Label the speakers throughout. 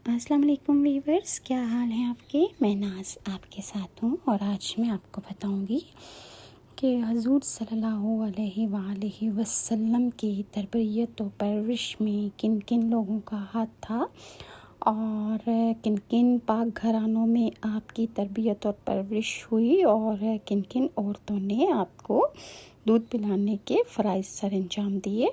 Speaker 1: السلام علیکم ویورز، کیا حال ہیں آپ کے؟ میں ناز آپ کے ساتھ ہوں، اور آج میں آپ کو بتاؤں گی کہ حضور صلی اللہ علیہ وآلہ وسلم کی تربیت و پرورش میں کن کن لوگوں کا ہاتھ تھا، اور کن کن پاک گھرانوں میں آپ کی تربیت اور پرورش ہوئی، اور کن کن عورتوں نے آپ کو دودھ پلانے کے فرائض سر انجام دیے۔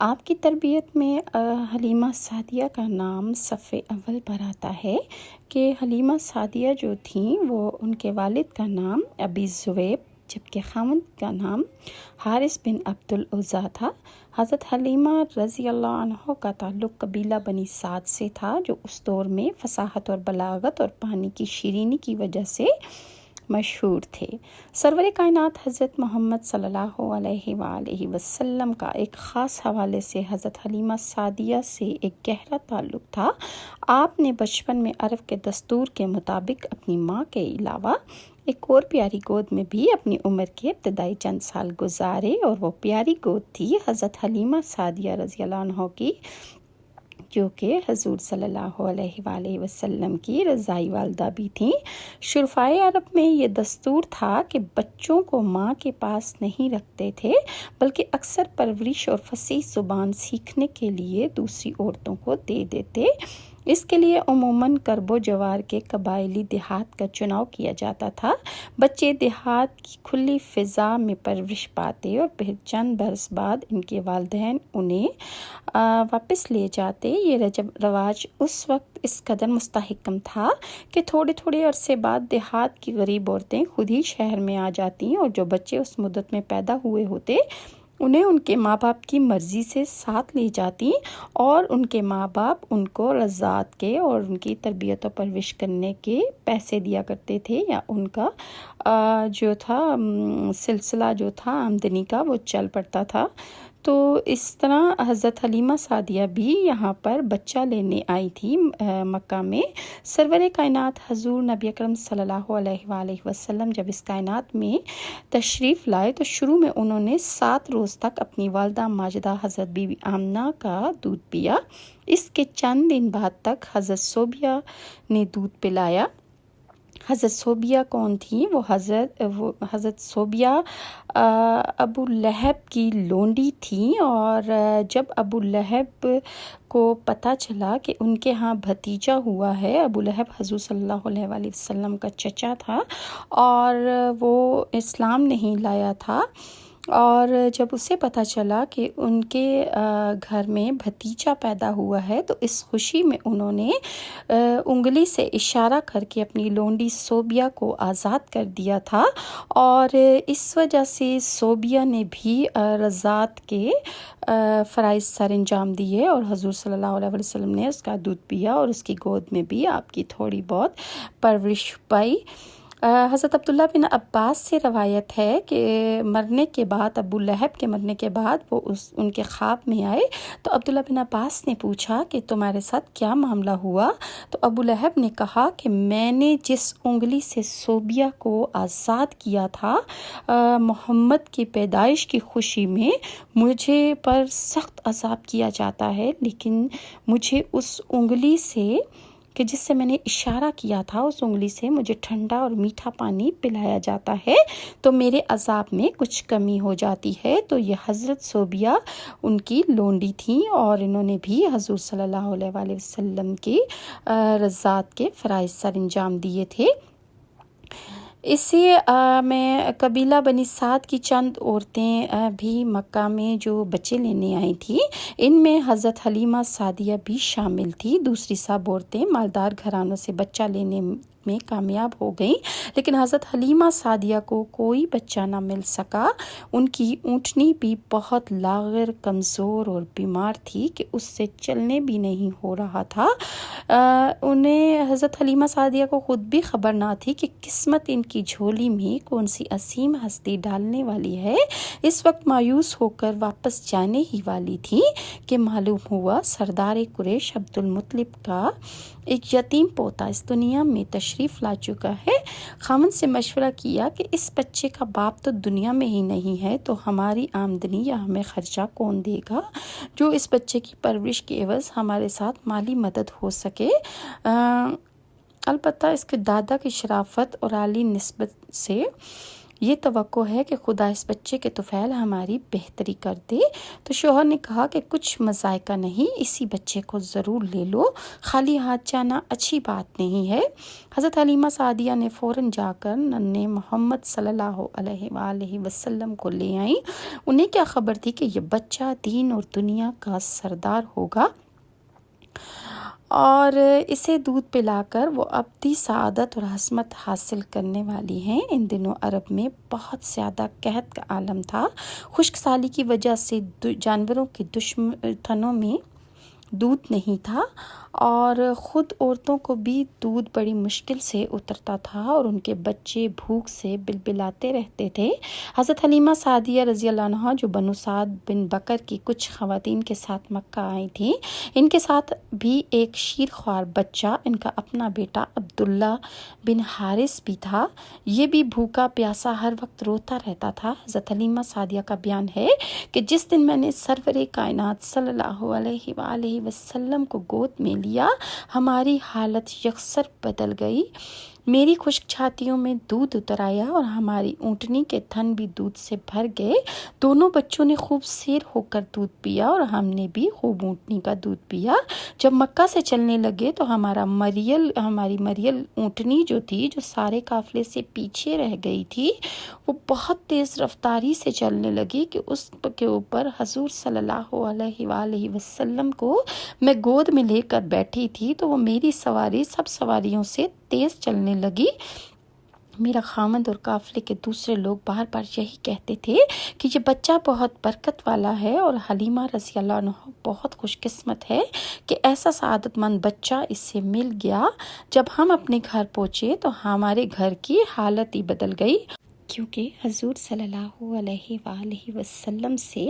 Speaker 1: آپ کی تربیت میں حلیمہ سعدیہ کا نام صف اول پر آتا ہے کہ حلیمہ سعدیہ جو تھیں وہ ان کے والد کا نام ابی زویب جبکہ خاوند کا نام حارث بن عبد العزیٰ تھا۔ حضرت حلیمہ رضی اللہ عنہ کا تعلق قبیلہ بنی سعد سے تھا، جو اس دور میں فصاحت اور بلاغت اور پانی کی شیرینی کی وجہ سے مشہور تھے۔ سرور کائنات حضرت محمد صلی اللہ علیہ وآلہ وسلم کا ایک خاص حوالے سے حضرت حلیمہ سعدیہ سے ایک گہرا تعلق تھا۔ آپ نے بچپن میں عرب کے دستور کے مطابق اپنی ماں کے علاوہ ایک اور پیاری گود میں بھی اپنی عمر کے ابتدائی چند سال گزارے، اور وہ پیاری گود تھی حضرت حلیمہ سعدیہ رضی اللہ عنہ کی، جو کہ حضور صلی اللہ علیہ وآلہ وسلم کی رضائی والدہ بھی تھیں۔ شرفائے عرب میں یہ دستور تھا کہ بچوں کو ماں کے پاس نہیں رکھتے تھے، بلکہ اکثر پرورش اور فصیح زبان سیکھنے کے لیے دوسری عورتوں کو دے دیتے۔ اس کے لیے عموماً کرب و جوار کے قبائلی دیہات کا چناؤ کیا جاتا تھا۔ بچے دیہات کی کھلی فضا میں پرورش پاتے، اور پھر چند برس بعد ان کے والدین انہیں واپس لے جاتے۔ یہ رواج اس وقت اس قدر مستحکم تھا کہ تھوڑے عرصے بعد دیہات کی غریب عورتیں خود ہی شہر میں آ جاتی، اور جو بچے اس مدت میں پیدا ہوئے ہوتے انہیں ان کے ماں باپ کی مرضی سے ساتھ لے جاتی، اور ان کے ماں باپ ان کو رضاعت کے اور ان کی تربیت و پرورش کرنے کے پیسے دیا کرتے تھے، یا ان کا جو تھا سلسلہ جو تھا آمدنی کا وہ چل پڑتا تھا۔ تو اس طرح حضرت حلیمہ سعدیہ بھی یہاں پر بچہ لینے آئی تھی مکہ میں۔ سرور کائنات حضور نبی اکرم صلی اللہ علیہ وآلہ وسلم جب اس کائنات میں تشریف لائے تو شروع میں انہوں نے 7 روز تک اپنی والدہ ماجدہ حضرت بی بی آمنہ کا دودھ پیا۔ اس کے چند دن بعد تک حضرت صوبیہ نے دودھ پلایا۔ حضرت صوبیہ کون تھیں؟ وہ حضرت صوبیہ ابو لہب کی لونڈی تھیں، اور جب ابو لہب کو پتہ چلا کہ ان کے ہاں بھتیجا ہوا ہے، ابو لہب حضور صلی اللہ علیہ وآلہ وسلم کا چچا تھا، اور وہ اسلام نہیں لایا تھا، اور جب اسے پتہ چلا کہ ان کے گھر میں بھتیجا پیدا ہوا ہے تو اس خوشی میں انہوں نے انگلی سے اشارہ کر کے اپنی لونڈی صوبیہ کو آزاد کر دیا تھا، اور اس وجہ سے صوبیہ نے بھی رضاعت کے فرائض سر انجام دیے، اور حضور صلی اللہ علیہ وسلم نے اس کا دودھ پیا، اور اس کی گود میں بھی آپ کی تھوڑی بہت پرورش پائی۔ حضرت عبداللہ بن عباس سے روایت ہے کہ مرنے کے بعد، ابو لہب کے مرنے کے بعد وہ ان کے خواب میں آئے تو عبداللہ بن عباس نے پوچھا کہ تمہارے ساتھ کیا معاملہ ہوا؟ تو ابو لہب نے کہا کہ میں نے جس انگلی سے صوبیہ کو آزاد کیا تھا، محمد کی پیدائش کی خوشی میں مجھے پر سخت عذاب کیا جاتا ہے، لیکن مجھے اس انگلی سے کہ جس سے میں نے اشارہ کیا تھا، اس انگلی سے مجھے ٹھنڈا اور میٹھا پانی پلایا جاتا ہے، تو میرے عذاب میں کچھ کمی ہو جاتی ہے۔ تو یہ حضرت صوبیہ ان کی لونڈی تھیں، اور انہوں نے بھی حضور صلی اللہ علیہ وآلہ وسلم کی رضاعت کے فرائض سر انجام دیے تھے۔ اسی میں قبیلہ بنی سعد کی چند عورتیں بھی مکہ میں جو بچے لینے آئی تھیں، ان میں حضرت حلیمہ سعدیہ بھی شامل تھی۔ دوسری سب عورتیں مالدار گھرانوں سے بچہ لینے میں کامیاب ہو گئیں، لیکن حضرت حلیمہ سعدیہ کو کوئی بچہ نہ مل سکا۔ ان کی اونٹنی بھی بہت لاغر، کمزور اور بیمار تھی کہ اس سے چلنے بھی نہیں ہو رہا تھا۔ انہیں حضرت حلیمہ سعدیہ کو خود بھی خبر نہ تھی کہ قسمت ان کی جھولی میں کون سی عظیم ہستی ڈالنے والی ہے۔ اس وقت مایوس ہو کر واپس جانے ہی والی تھی کہ معلوم ہوا سردار قریش عبد المطلب کا ایک یتیم پوتا اس دنیا میں تشریف تشریف لا چکا ہے۔ خاوند سے مشورہ کیا کہ اس بچے کا باپ تو دنیا میں ہی نہیں ہے، تو ہماری آمدنی یا ہمیں خرچہ کون دے گا؟ جو اس بچے کی پرورش کے عوض ہمارے ساتھ مالی مدد ہو سکے۔ البتہ اس کے دادا کی شرافت اور عالی نسبت سے یہ توقع ہے کہ خدا اس بچے کے طفیل ہماری بہتری کر دے۔ تو شوہر نے کہا کہ کچھ مذائقہ نہیں، اسی بچے کو ضرور لے لو، خالی ہاتھ جانا اچھی بات نہیں ہے۔ حضرت حلیمہ سعدیہ نے فوراً جا کر ننھے محمد صلی اللہ علیہ وآلہ وسلم کو لے آئیں۔ انہیں کیا خبر تھی کہ یہ بچہ دین اور دنیا کا سردار ہوگا اور اسے دودھ پلا کر وہ ابدی سعادت اور عصمت حاصل کرنے والی ہیں۔ ان دنوں عرب میں بہت زیادہ قحط کا عالم تھا۔ خشک سالی کی وجہ سے جانوروں کے تھنوں میں دودھ نہیں تھا اور خود عورتوں کو بھی دودھ بڑی مشکل سے اترتا تھا اور ان کے بچے بھوک سے بلبلاتے رہتے تھے۔ حضرت حلیمہ سعدیہ رضی اللہ عنہا جو بنو سعد بن بکر کی کچھ خواتین کے ساتھ مکہ آئی تھیں، ان کے ساتھ بھی ایک شیر خوار بچہ، ان کا اپنا بیٹا عبداللہ بن حارث بھی تھا۔ یہ بھی بھوکا پیاسا ہر وقت روتا رہتا تھا۔ حضرت حلیمہ سعدیہ کا بیان ہے کہ جس دن میں نے سرور کائنات صلی اللہ علیہ وآلہ وسلم کو گود میں لیا، ہماری حالت یکسر بدل گئی۔ میری خشک چھاتیوں میں دودھ اتر آیا اور ہماری اونٹنی کے تھن بھی دودھ سے بھر گئے۔ دونوں بچوں نے خوب سیر ہو کر دودھ پیا اور ہم نے بھی خوب اونٹنی کا دودھ پیا۔ جب مکہ سے چلنے لگے تو ہماری مریل اونٹنی جو تھی، جو سارے قافلے سے پیچھے رہ گئی تھی، وہ بہت تیز رفتاری سے چلنے لگی کہ اس کے اوپر حضور صلی اللہ علیہ وآلہ وسلم کو میں گود میں لے کر بیٹھی تھی، تو وہ میری سواری سب سواریوں سے تیز چلنے لگی۔ میرا خاوند اور قافلے کے دوسرے لوگ بار بار یہی کہتے تھے کہ یہ بچہ بہت برکت والا ہے اور حلیمہ رضی اللہ عنہ بہت خوش قسمت ہے کہ ایسا سعادت مند بچہ اس سے مل گیا۔ جب ہم اپنے گھر پہنچے تو ہمارے گھر کی حالت ہی بدل گئی، کیونکہ حضور صلی اللہ علیہ وآلہ وسلم سے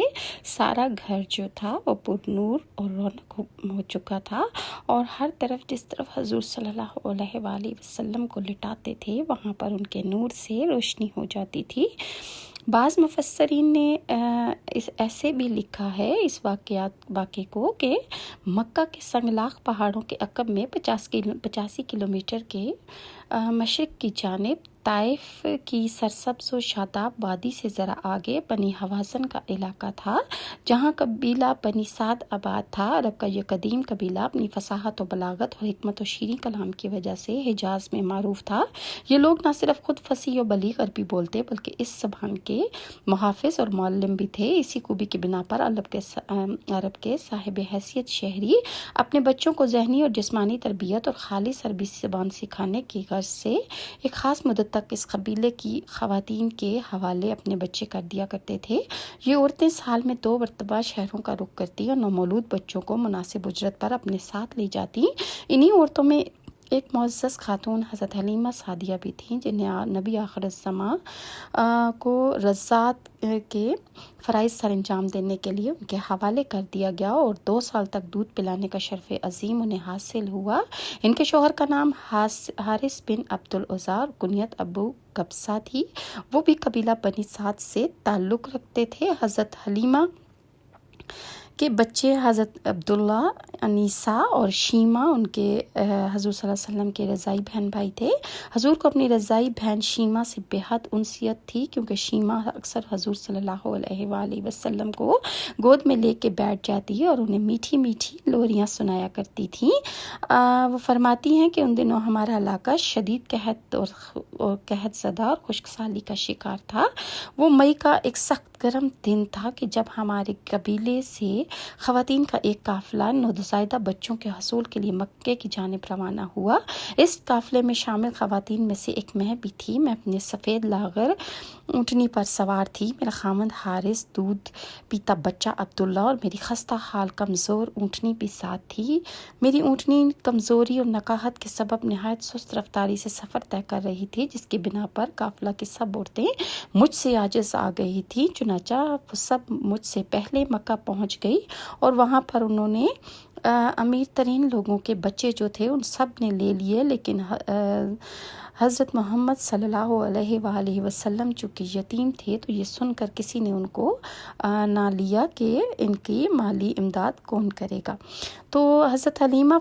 Speaker 1: سارا گھر جو تھا وہ پر نور اور رونق ہو چکا تھا، اور ہر طرف جس طرف حضور صلی اللہ علیہ وآلہ وسلم کو لٹاتے تھے وہاں پر ان کے نور سے روشنی ہو جاتی تھی۔ بعض مفسرین نے ایسے بھی لکھا ہے اس واقعے کو کہ مکہ کے سنگلاخ پہاڑوں کے عقب میں 85 کلومیٹر کے مشرق کی جانب طائف کی سرسبز و شاداب وادی سے ذرا آگے بنی حوازن کا علاقہ تھا، جہاں قبیلہ بنی سعد آباد تھا۔ عرب کا یہ قدیم قبیلہ اپنی فصاحت و بلاغت اور حکمت و شیریں کلام کی وجہ سے حجاز میں معروف تھا۔ یہ لوگ نہ صرف خود فصیح و بلیغ عربی بولتے بلکہ اس زبان کے محافظ اور معلم بھی تھے۔ اسی خوبی کی بنا پر عرب کے صاحب حیثیت شہری اپنے بچوں کو ذہنی اور جسمانی تربیت اور خالص عربی زبان سکھانے کی غرض سے ایک خاص مدت تک اس قبیلے کی خواتین کے حوالے اپنے بچے کر دیا کرتے تھے۔ یہ عورتیں سال میں 2 مرتبہ شہروں کا رخ کرتی اور نومولود بچوں کو مناسب اجرت پر اپنے ساتھ لے جاتی۔ انہی عورتوں میں ایک معزز خاتون حضرت حلیمہ سعدیہ بھی تھیں، جنہیں نبی آخر الزماں کو رضاعت کے فرائض سر انجام دینے کے لیے ان کے حوالے کر دیا گیا اور 2 سال تک دودھ پلانے کا شرف عظیم انہیں حاصل ہوا۔ ان کے شوہر کا نام حارث بن عبدالعزیٰ اور کنیت ابو قبصہ تھی۔ وہ بھی قبیلہ بنی سعد سے تعلق رکھتے تھے۔ حضرت حلیمہ کے بچے حضرت عبداللہ، انیسہ اور شیمہ ان کے حضور صلی اللہ علیہ وسلم کے رضاعی بہن بھائی تھے۔ حضور کو اپنی رضاعی بہن شیمہ سے بے حد انسیت تھی، کیونکہ شیمہ اکثر حضور صلی اللہ علیہ وآلہ وسلم کو گود میں لے کے بیٹھ جاتی اور انہیں میٹھی میٹھی لوریاں سنایا کرتی تھیں۔ وہ فرماتی ہیں کہ ان دنوں ہمارا علاقہ شدید قحط اور قحط زدہ اور خشک سالی کا شکار تھا۔ وہ مئی کا ایک سخت گرم دن تھا کہ جب ہمارے قبیلے سے خواتین کا ایک قافلہ نوزائیدہ بچوں کے حصول کے لیے مکے کی جانب روانہ ہوا۔ اس قافلے میں شامل خواتین میں سے ایک میں بھی تھی۔ میں اپنے سفید لاغر اونٹنی پر سوار تھی، میرا خاوند حارث، دودھ پیتا بچہ عبداللہ اور میری خستہ حال کمزور اونٹنی بھی ساتھ تھی۔ میری اونٹنی کمزوری اور نقاہت کے سبب نہایت سست رفتاری سے سفر طے کر رہی تھی، جس کی بنا پر قافلہ کی سب عورتیں مجھ سے عاجز آ گئی تھیں۔ چنانچہ وہ سب مجھ سے پہلے مکہ پہنچ گئی اور وہاں پر انہوں نے امیر ترین لوگوں کے بچے جو تھے ان سب نے لے لیے، لیکن حضرت محمد صلی اللہ علیہ وآلہ وسلم چونکہ یتیم تھے تو یہ سن کر کسی نے ان کو نہ لیا کہ ان کی مالی امداد کون کرے گا۔ تو حضرت حلیمہ